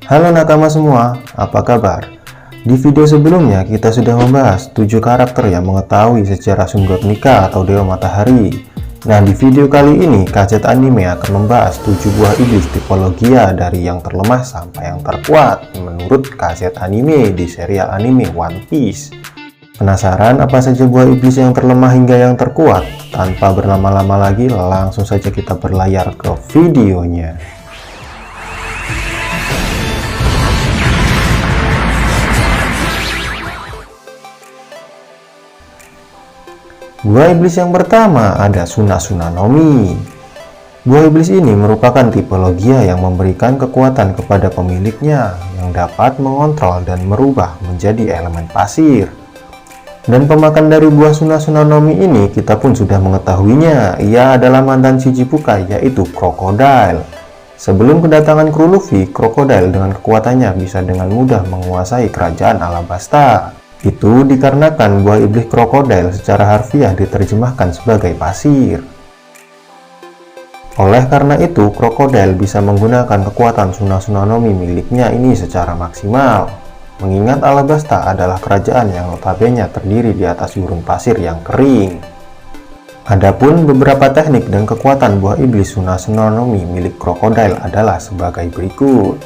Halo nakama semua, apa kabar? Di video sebelumnya kita sudah membahas 7 karakter yang mengetahui sejarah Sun Gotenka atau Dewa Matahari. Nah, di video kali ini KZ Anime akan membahas 7 buah iblis tipologia dari yang terlemah sampai yang terkuat menurut KZ Anime di serial anime One Piece. Penasaran apa saja buah iblis yang terlemah hingga yang terkuat? Tanpa berlama-lama lagi, langsung saja kita berlayar ke videonya. Buah iblis yang pertama ada Suna Nomi. Buah iblis ini merupakan tipologia yang memberikan kekuatan kepada pemiliknya yang dapat mengontrol dan merubah menjadi elemen pasir. Dan pemakan dari buah Suna Nomi ini kita pun sudah mengetahuinya, ia adalah mantan Shichibukai yaitu Crocodile. Sebelum kedatangan kru Luffy, Crocodile dengan kekuatannya bisa dengan mudah menguasai kerajaan Alabasta. Itu dikarenakan buah iblis Crocodile secara harfiah diterjemahkan sebagai pasir. Oleh karena itu, Crocodile bisa menggunakan kekuatan Suna Nomi miliknya ini secara maksimal. Mengingat Alabasta adalah kerajaan yang notabene terdiri di atas gurun pasir yang kering. Adapun beberapa teknik dan kekuatan buah iblis Suna Nomi milik Crocodile adalah sebagai berikut.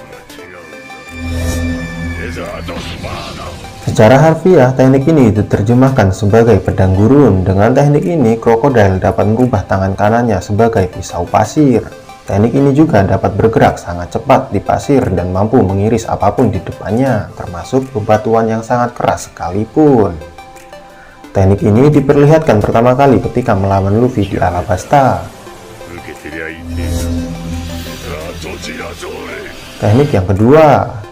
Secara harfiah, teknik ini diterjemahkan sebagai pedang gurun. Dengan teknik ini, Crocodile dapat merubah tangan kanannya sebagai pisau pasir. Teknik ini juga dapat bergerak sangat cepat di pasir dan mampu mengiris apapun di depannya, termasuk bebatuan yang sangat keras sekalipun. Teknik ini diperlihatkan pertama kali ketika melawan Luffy di Alabasta. Teknik yang kedua,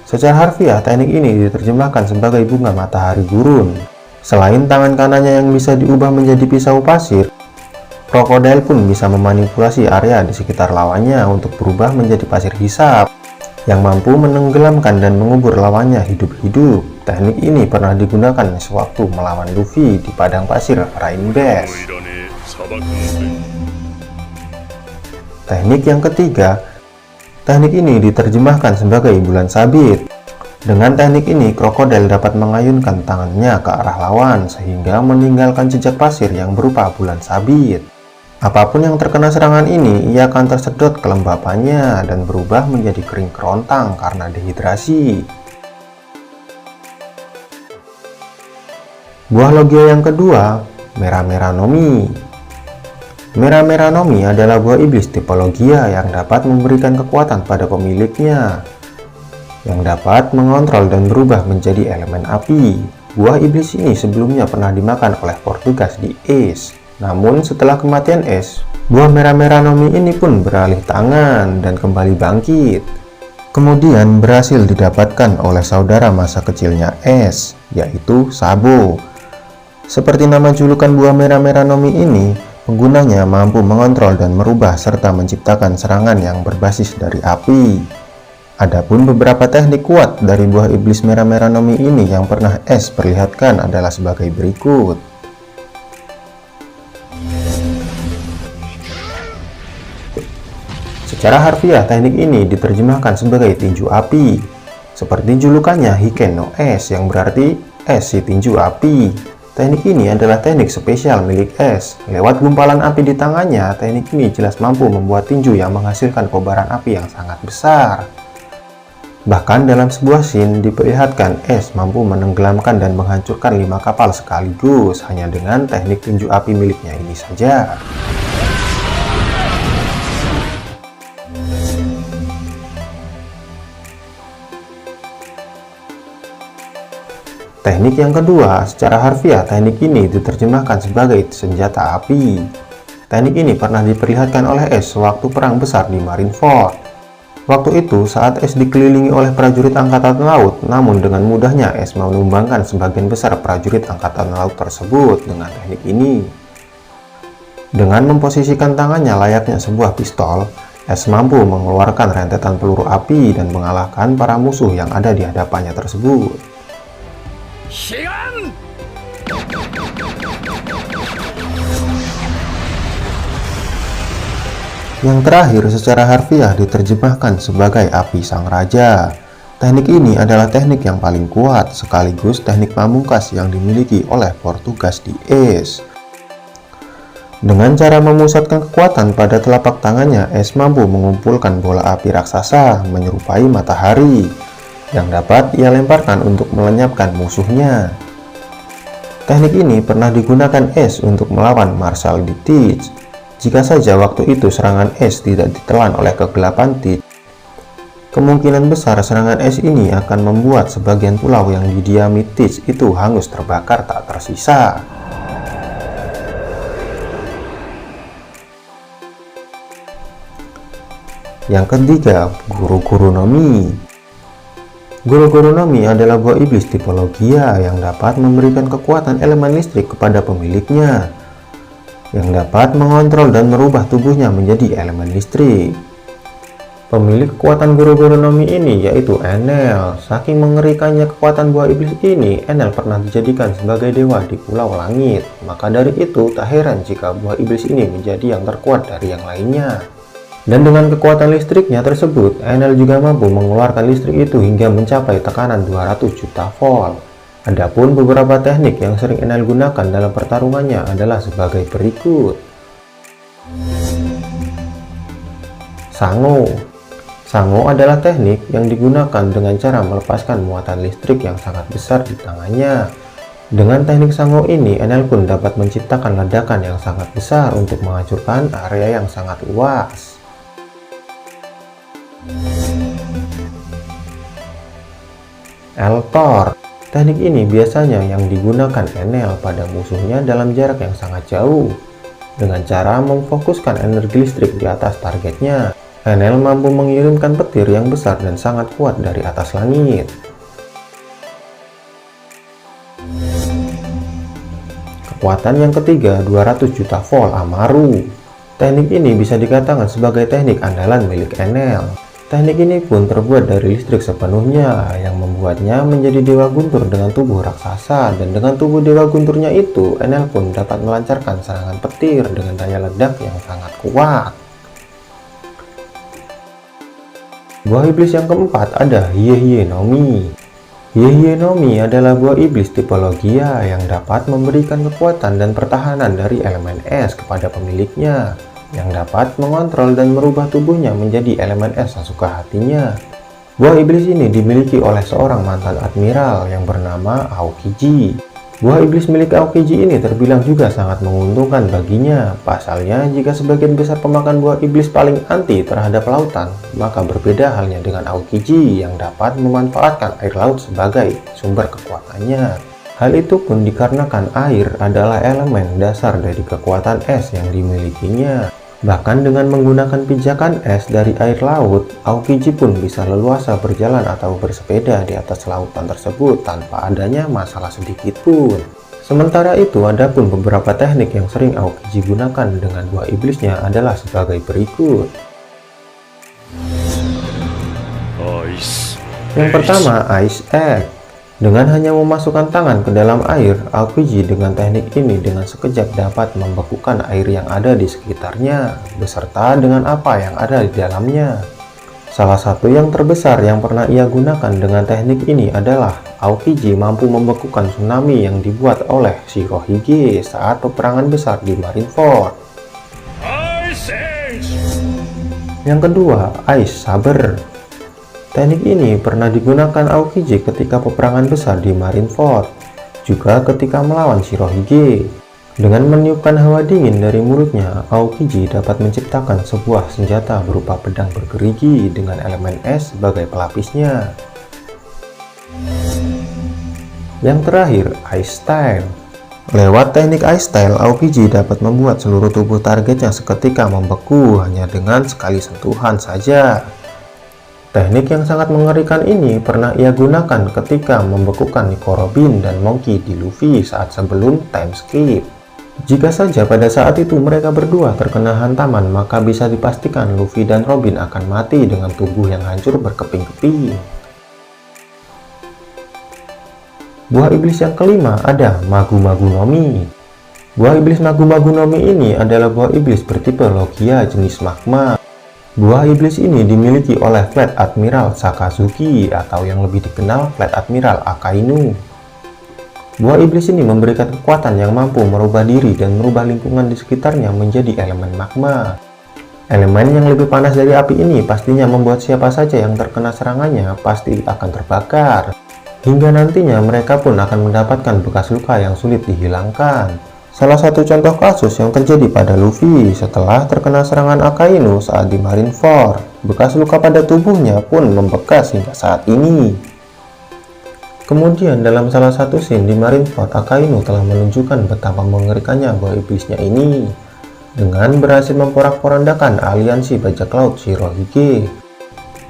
secara harfiah teknik ini diterjemahkan sebagai bunga matahari gurun. Selain tangan kanannya yang bisa diubah menjadi pisau pasir, Crocodile pun bisa memanipulasi area di sekitar lawannya untuk berubah menjadi pasir hisap yang mampu menenggelamkan dan mengubur lawannya hidup-hidup. Teknik ini pernah digunakan sewaktu melawan Luffy di padang pasir Rain Base. Teknik yang ketiga, teknik ini diterjemahkan sebagai bulan sabit. Dengan teknik ini, Crocodile dapat mengayunkan tangannya ke arah lawan sehingga meninggalkan jejak pasir yang berupa bulan sabit. Apapun yang terkena serangan ini, ia akan tersedot kelembapannya dan berubah menjadi kering kerontang karena dehidrasi. Buah logia yang kedua, Mera Nomi. Mera Nomi adalah buah iblis tipologia yang dapat memberikan kekuatan pada pemiliknya, yang dapat mengontrol dan berubah menjadi elemen api. Buah iblis ini sebelumnya pernah dimakan oleh Portugas di Ace. Namun setelah kematian Ace, buah Mera Nomi ini pun beralih tangan dan kembali bangkit. Kemudian berhasil didapatkan oleh saudara masa kecilnya Ace, yaitu Sabo. Seperti nama julukan buah Mera Nomi ini, penggunanya mampu mengontrol dan merubah serta menciptakan serangan yang berbasis dari api. Adapun beberapa teknik kuat dari buah iblis Mera Nomi ini yang pernah Ace perlihatkan adalah sebagai berikut. Secara harfiah, teknik ini diterjemahkan sebagai tinju api. Seperti julukannya Hiken no Ace yang berarti es si tinju api. Teknik ini adalah teknik spesial milik Ace. Lewat gumpalan api di tangannya, teknik ini jelas mampu membuat tinju yang menghasilkan kobaran api yang sangat besar. Bahkan dalam sebuah scene diperlihatkan Ace mampu menenggelamkan dan menghancurkan 5 kapal sekaligus hanya dengan teknik tinju api miliknya ini saja. Teknik yang kedua, secara harfiah teknik ini diterjemahkan sebagai senjata api. Teknik ini pernah diperlihatkan oleh Ace sewaktu perang besar di Marineford. Waktu itu, saat Ace dikelilingi oleh prajurit angkatan laut, namun dengan mudahnya Ace menumbangkan sebagian besar prajurit angkatan laut tersebut dengan teknik ini. Dengan memposisikan tangannya layaknya sebuah pistol, Ace mampu mengeluarkan rentetan peluru api dan mengalahkan para musuh yang ada di hadapannya tersebut. Yang terakhir secara harfiah diterjemahkan sebagai api sang raja. Teknik ini adalah teknik yang paling kuat sekaligus teknik pamungkas yang dimiliki oleh Portugas di Ace. Dengan cara memusatkan kekuatan pada telapak tangannya, Ace mampu mengumpulkan bola api raksasa menyerupai matahari yang dapat ia lemparkan untuk melenyapkan musuhnya. Teknik ini pernah digunakan Ace untuk melawan Marshal di Teach. Jika saja waktu itu serangan Ace tidak ditelan oleh kegelapan Teach, kemungkinan besar serangan es ini akan membuat sebagian pulau yang didiami Teach itu hangus terbakar tak tersisa. Yang ketiga, Guru-Guru Nomi. Guru-Guru Nomi adalah buah iblis tipologia yang dapat memberikan kekuatan elemen listrik kepada pemiliknya, yang dapat mengontrol dan merubah tubuhnya menjadi elemen listrik. Pemilik kekuatan Guru-Guru Nomi ini yaitu Enel. Saking mengerikannya kekuatan buah iblis ini, Enel pernah dijadikan sebagai dewa di Pulau Langit. Maka dari itu, tak heran jika buah iblis ini menjadi yang terkuat dari yang lainnya. Dan dengan kekuatan listriknya tersebut, Enel juga mampu mengeluarkan listrik itu hingga mencapai tekanan 200 juta volt. Adapun beberapa teknik yang sering Enel gunakan dalam pertarungannya adalah sebagai berikut. Sango. Sango adalah teknik yang digunakan dengan cara melepaskan muatan listrik yang sangat besar di tangannya. Dengan teknik Sango ini, Enel pun dapat menciptakan ledakan yang sangat besar untuk menghancurkan area yang sangat luas. Eltor. Teknik ini biasanya yang digunakan Enel pada musuhnya dalam jarak yang sangat jauh. Dengan cara memfokuskan energi listrik di atas targetnya, Enel mampu mengirimkan petir yang besar dan sangat kuat dari atas langit. Kekuatan yang ketiga, 200 juta volt Amaru. Teknik ini bisa dikatakan sebagai teknik andalan milik Enel. Teknik ini pun terbuat dari listrik sepenuhnya yang membuatnya menjadi dewa guntur dengan tubuh raksasa, dan dengan tubuh dewa gunturnya itu, Enel pun dapat melancarkan serangan petir dengan daya ledak yang sangat kuat. Buah iblis yang keempat ada Hiehie Nomi. Hiehie Nomi adalah buah iblis tipologia yang dapat memberikan kekuatan dan pertahanan dari elemen es kepada pemiliknya, yang dapat mengontrol dan merubah tubuhnya menjadi elemen es sesuka hatinya. Buah iblis ini dimiliki oleh seorang mantan admiral yang bernama Aokiji. Buah iblis milik Aokiji ini terbilang juga sangat menguntungkan baginya. Pasalnya, jika sebagian besar pemakan buah iblis paling anti terhadap lautan, maka berbeda halnya dengan Aokiji yang dapat memanfaatkan air laut sebagai sumber kekuatannya. Hal itu pun dikarenakan air adalah elemen dasar dari kekuatan es yang dimilikinya. Bahkan dengan menggunakan pijakan es dari air laut, Aokiji pun bisa leluasa berjalan atau bersepeda di atas lautan tersebut tanpa adanya masalah sedikit pun. Sementara itu, ada pun beberapa teknik yang sering Aokiji gunakan dengan buah iblisnya adalah sebagai berikut. Yang pertama, Ice Egg. Dengan hanya memasukkan tangan ke dalam air, Aokiji dengan teknik ini dengan sekejap dapat membekukan air yang ada di sekitarnya, beserta dengan apa yang ada di dalamnya. Salah satu yang terbesar yang pernah ia gunakan dengan teknik ini adalah Aokiji mampu membekukan tsunami yang dibuat oleh Shirohige saat peperangan besar di Marineford. Yang kedua, Ice Saber. Teknik ini pernah digunakan Aokiji ketika peperangan besar di Marineford, juga ketika melawan Shirohige. Dengan meniupkan hawa dingin dari mulutnya, Aokiji dapat menciptakan sebuah senjata berupa pedang bergerigi dengan elemen es sebagai pelapisnya. Yang terakhir, Ice Style. Lewat teknik Ice Style, Aokiji dapat membuat seluruh tubuh targetnya seketika membeku hanya dengan sekali sentuhan saja. Teknik yang sangat mengerikan ini pernah ia gunakan ketika membekukan Nico Robin dan Monkey D. Luffy saat sebelum time skip. Jika saja pada saat itu mereka berdua terkena hantaman, maka bisa dipastikan Luffy dan Robin akan mati dengan tubuh yang hancur berkeping-keping. Buah iblis yang kelima ada Magu-Magu Nomi. Buah iblis Magu-Magu Nomi ini adalah buah iblis bertipe Logia jenis magma. Buah iblis ini dimiliki oleh Fleet Admiral Sakazuki atau yang lebih dikenal Fleet Admiral Akainu. Buah iblis ini memberikan kekuatan yang mampu merubah diri dan merubah lingkungan di sekitarnya menjadi elemen magma. Elemen yang lebih panas dari api ini pastinya membuat siapa saja yang terkena serangannya pasti akan terbakar. Hingga nantinya mereka pun akan mendapatkan bekas luka yang sulit dihilangkan. Salah satu contoh kasus yang terjadi pada Luffy setelah terkena serangan Akainu saat di Marineford. Bekas luka pada tubuhnya pun membekas hingga saat ini. Kemudian dalam salah satu scene di Marineford, Akainu telah menunjukkan betapa mengerikannya buah iblisnya ini dengan berhasil memporak-porandakan aliansi bajak laut Shirohige.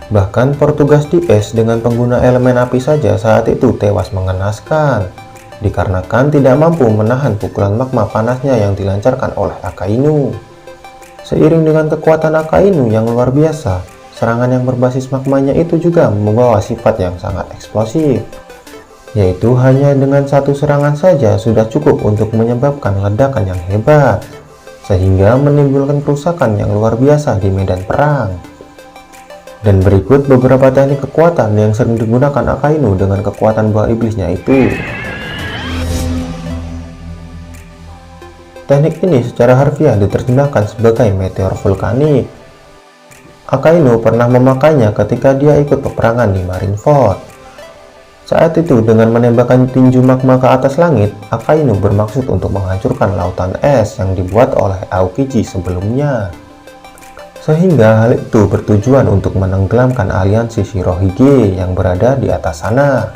Bahkan petugas DS dengan pengguna elemen api saja saat itu tewas mengenaskan, dikarenakan tidak mampu menahan pukulan magma panasnya yang dilancarkan oleh Akainu. Seiring dengan kekuatan Akainu yang luar biasa, serangan yang berbasis magmanya itu juga membawa sifat yang sangat eksplosif, yaitu hanya dengan satu serangan saja sudah cukup untuk menyebabkan ledakan yang hebat, sehingga menimbulkan kerusakan yang luar biasa di medan perang. Dan berikut beberapa teknik kekuatan yang sering digunakan Akainu dengan kekuatan buah iblisnya itu. Teknik ini secara harfiah diterjemahkan sebagai meteor vulkanik. Akainu pernah memakainya ketika dia ikut peperangan di Marineford. Saat itu dengan menembakkan tinju magma ke atas langit, Akainu bermaksud untuk menghancurkan lautan es yang dibuat oleh Aokiji sebelumnya. Sehingga hal itu bertujuan untuk menenggelamkan aliansi Shirohige yang berada di atas sana,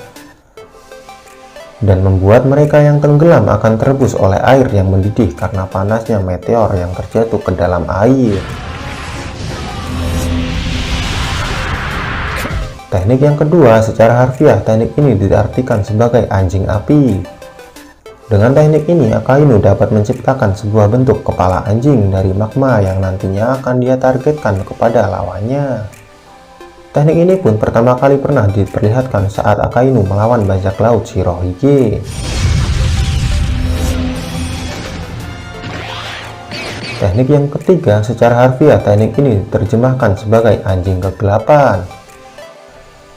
dan membuat mereka yang tenggelam akan terebus oleh air yang mendidih karena panasnya meteor yang terjatuh ke dalam air. Teknik yang kedua, secara harfiah teknik ini diartikan sebagai anjing api. Dengan teknik ini, Akainu dapat menciptakan sebuah bentuk kepala anjing dari magma yang nantinya akan dia targetkan kepada lawannya. Teknik ini pun pertama kali pernah diperlihatkan saat Akainu melawan bajak laut Shirohige. Teknik yang ketiga, secara harfiah teknik ini diterjemahkan sebagai anjing kegelapan.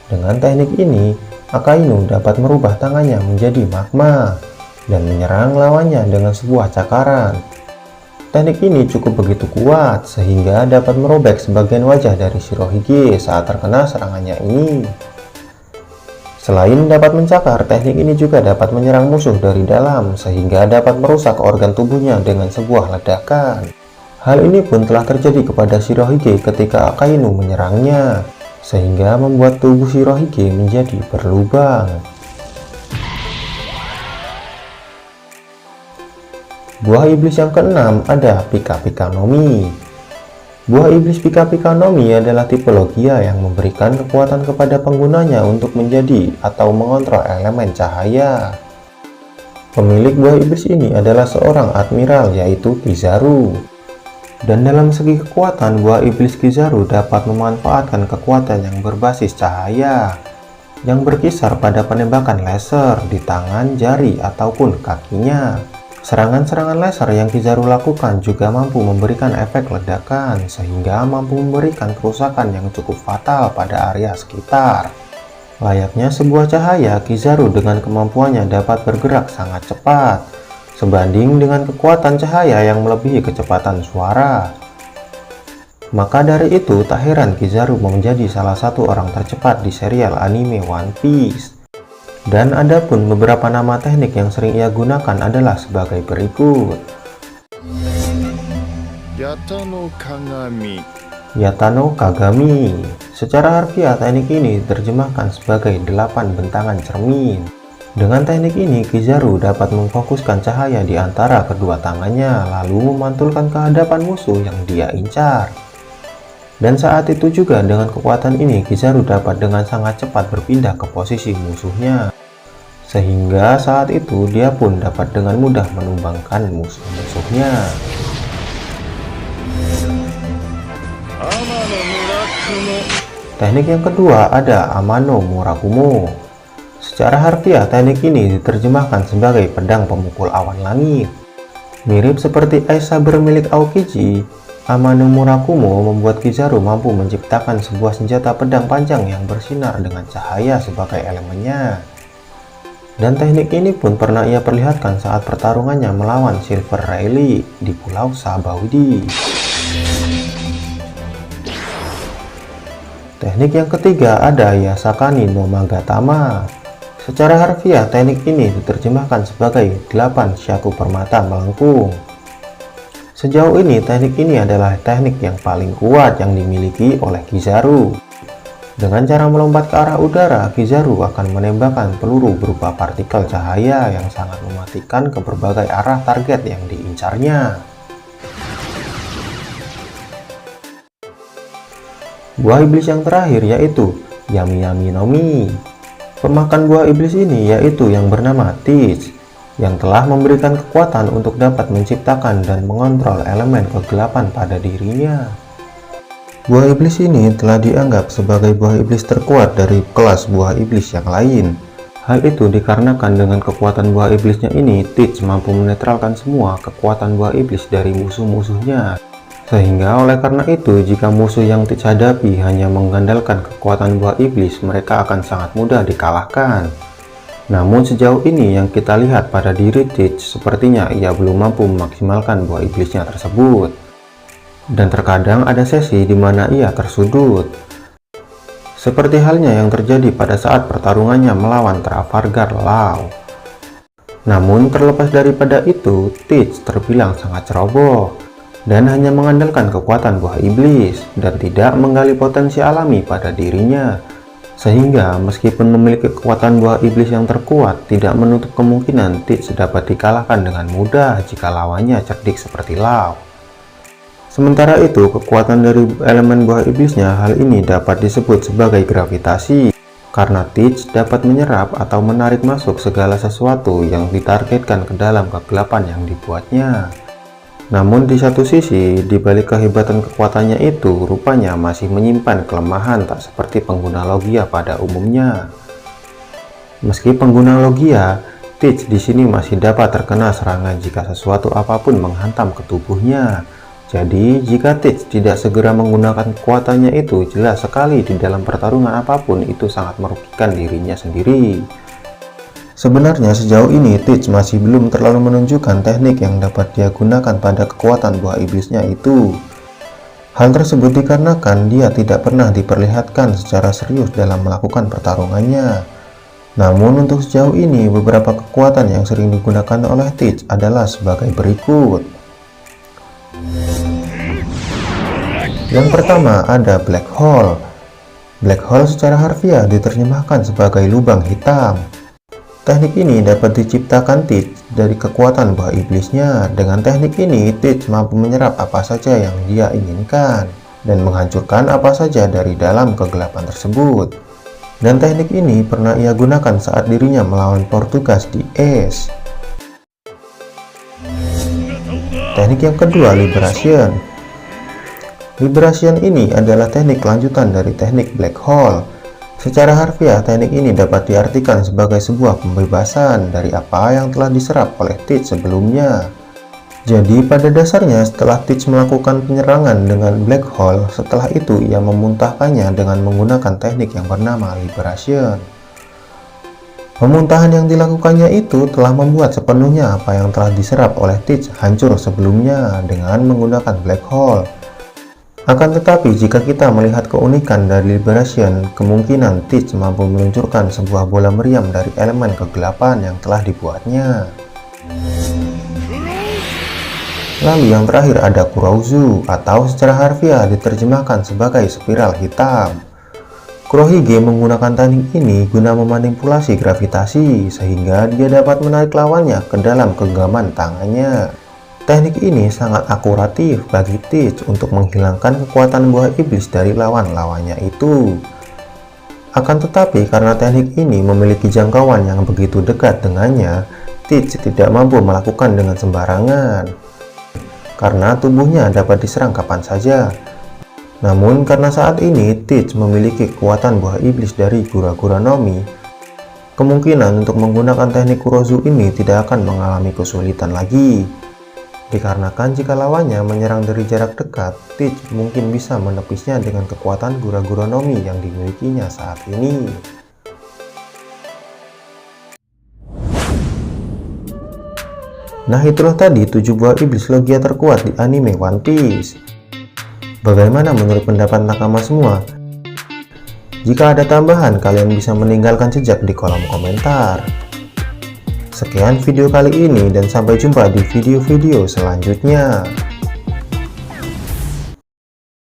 Dengan teknik ini, Akainu dapat merubah tangannya menjadi magma dan menyerang lawannya dengan sebuah cakaran. Teknik ini cukup begitu kuat sehingga dapat merobek sebagian wajah dari Shirohige saat terkena serangannya ini. Selain dapat mencakar, teknik ini juga dapat menyerang musuh dari dalam sehingga dapat merusak organ tubuhnya dengan sebuah ledakan. Hal ini pun telah terjadi kepada Shirohige ketika Akainu menyerangnya, sehingga membuat tubuh Shirohige menjadi berlubang. Buah iblis yang keenam ada Pika-Pika Nomi. Buah iblis Pika-Pika Nomi adalah tipologia yang memberikan kekuatan kepada penggunanya untuk menjadi atau mengontrol elemen cahaya. Pemilik buah iblis ini adalah seorang admiral yaitu Kizaru. Dan dalam segi kekuatan, buah iblis Kizaru dapat memanfaatkan kekuatan yang berbasis cahaya yang berkisar pada penembakan laser di tangan, jari, ataupun kakinya. Serangan-serangan laser yang Kizaru lakukan juga mampu memberikan efek ledakan sehingga mampu memberikan kerusakan yang cukup fatal pada area sekitar. Layaknya sebuah cahaya, Kizaru dengan kemampuannya dapat bergerak sangat cepat sebanding dengan kekuatan cahaya yang melebihi kecepatan suara. Maka dari itu tak heran Kizaru menjadi salah satu orang tercepat di serial anime One Piece. Dan ada pun beberapa nama teknik yang sering ia gunakan adalah sebagai berikut. Yatano Kagami. Secara harfiah teknik ini diterjemahkan sebagai 8 bentangan cermin. Dengan teknik ini, Kizaru dapat memfokuskan cahaya di antara kedua tangannya lalu memantulkan ke hadapan musuh yang dia incar. Dan saat itu juga dengan kekuatan ini, Kizaru dapat dengan sangat cepat berpindah ke posisi musuhnya. Sehingga saat itu dia pun dapat dengan mudah menumbangkan musuh-musuhnya. Teknik yang kedua ada Amano Murakumo. Secara harfiah teknik ini diterjemahkan sebagai pedang pemukul awan langit. Mirip seperti Ice Saber milik Aokiji, Amano Murakumo membuat Kizaru mampu menciptakan sebuah senjata pedang panjang yang bersinar dengan cahaya sebagai elemennya. Dan teknik ini pun pernah ia perlihatkan saat pertarungannya melawan Silver Rayleigh di Pulau Sabaudi. Teknik yang ketiga ada Yasakani no Magatama. Secara harfiah, teknik ini diterjemahkan sebagai 8 syaku permata melengkung. Sejauh ini, teknik ini adalah teknik yang paling kuat yang dimiliki oleh Kizaru. Dengan cara melompat ke arah udara, Kizaru akan menembakkan peluru berupa partikel cahaya yang sangat mematikan ke berbagai arah target yang diincarnya. Buah iblis yang terakhir yaitu Yami Yami no Mi. Pemakan buah iblis ini yaitu yang bernama Teach, yang telah memberikan kekuatan untuk dapat menciptakan dan mengontrol elemen kegelapan pada dirinya. Buah iblis ini telah dianggap sebagai buah iblis terkuat dari kelas buah iblis yang lain. Hal itu dikarenakan dengan kekuatan buah iblisnya ini, Teach mampu menetralkan semua kekuatan buah iblis dari musuh-musuhnya. Sehingga oleh karena itu, jika musuh yang Teach hadapi hanya mengandalkan kekuatan buah iblis, mereka akan sangat mudah dikalahkan. Namun sejauh ini yang kita lihat pada diri Teach, sepertinya ia belum mampu memaksimalkan buah iblisnya tersebut. Dan terkadang ada sesi di mana ia tersudut. Seperti halnya yang terjadi pada saat pertarungannya melawan Trafalgar Law. Namun terlepas daripada itu, Teach terbilang sangat ceroboh dan hanya mengandalkan kekuatan buah iblis dan tidak menggali potensi alami pada dirinya. Sehingga meskipun memiliki kekuatan buah iblis yang terkuat, tidak menutup kemungkinan Teach dapat dikalahkan dengan mudah jika lawannya cerdik seperti Law. Sementara itu, kekuatan dari elemen buah iblisnya, hal ini dapat disebut sebagai gravitasi, karena Teach dapat menyerap atau menarik masuk segala sesuatu yang ditargetkan ke dalam kegelapan yang dibuatnya. Namun di satu sisi, di balik kehebatan kekuatannya itu, rupanya masih menyimpan kelemahan tak seperti pengguna Logia pada umumnya. Meski pengguna Logia, Teach di sini masih dapat terkena serangan jika sesuatu apapun menghantam ke tubuhnya. Jadi, jika Teach tidak segera menggunakan kekuatannya itu, jelas sekali di dalam pertarungan apapun itu sangat merugikan dirinya sendiri. Sebenarnya sejauh ini Teach masih belum terlalu menunjukkan teknik yang dapat dia gunakan pada kekuatan buah iblisnya itu. Hal tersebut dikarenakan dia tidak pernah diperlihatkan secara serius dalam melakukan pertarungannya. Namun untuk sejauh ini beberapa kekuatan yang sering digunakan oleh Teach adalah sebagai berikut. Yang pertama ada Black Hole. Black Hole secara harfiah diterjemahkan sebagai lubang hitam. Teknik ini dapat diciptakan Teach dari kekuatan buah iblisnya. Dengan teknik ini, Teach mampu menyerap apa saja yang dia inginkan dan menghancurkan apa saja dari dalam kegelapan tersebut. Dan teknik ini pernah ia gunakan saat dirinya melawan Portugas di Ace. Teknik yang kedua, Liberation. Liberation ini adalah teknik lanjutan dari teknik Black Hole. Secara harfiah, teknik ini dapat diartikan sebagai sebuah pembebasan dari apa yang telah diserap oleh Teach sebelumnya. Jadi pada dasarnya setelah Teach melakukan penyerangan dengan Black Hole, setelah itu ia memuntahkannya dengan menggunakan teknik yang bernama Liberation. Pemuntahan yang dilakukannya itu telah membuat sepenuhnya apa yang telah diserap oleh Teach hancur sebelumnya dengan menggunakan Black Hole. Akan tetapi jika kita melihat keunikan dari Liberation, kemungkinan Teach mampu meluncurkan sebuah bola meriam dari elemen kegelapan yang telah dibuatnya. Lalu yang terakhir ada Kurouzu, atau secara harfiah diterjemahkan sebagai spiral hitam. Kurohige menggunakan teknik ini guna memanipulasi gravitasi sehingga dia dapat menarik lawannya ke dalam genggaman tangannya. Teknik ini sangat akuratif bagi Teach untuk menghilangkan kekuatan buah iblis dari lawan-lawannya itu. Akan tetapi karena teknik ini memiliki jangkauan yang begitu dekat dengannya, Teach tidak mampu melakukan dengan sembarangan, karena tubuhnya dapat diserang kapan saja. Namun karena saat ini Teach memiliki kekuatan buah iblis dari Gura-Gura no Mi, kemungkinan untuk menggunakan teknik Kurouzu ini tidak akan mengalami kesulitan lagi. Dikarenakan jika lawannya menyerang dari jarak dekat, Teach mungkin bisa menepisnya dengan kekuatan Gura-Gura Nomi yang dimilikinya saat ini. Nah, itulah tadi 7 buah iblis logia terkuat di anime One Piece. Bagaimana menurut pendapat nakama semua? Jika ada tambahan, kalian bisa meninggalkan jejak di kolom komentar. Sekian video kali ini dan sampai jumpa di video-video selanjutnya.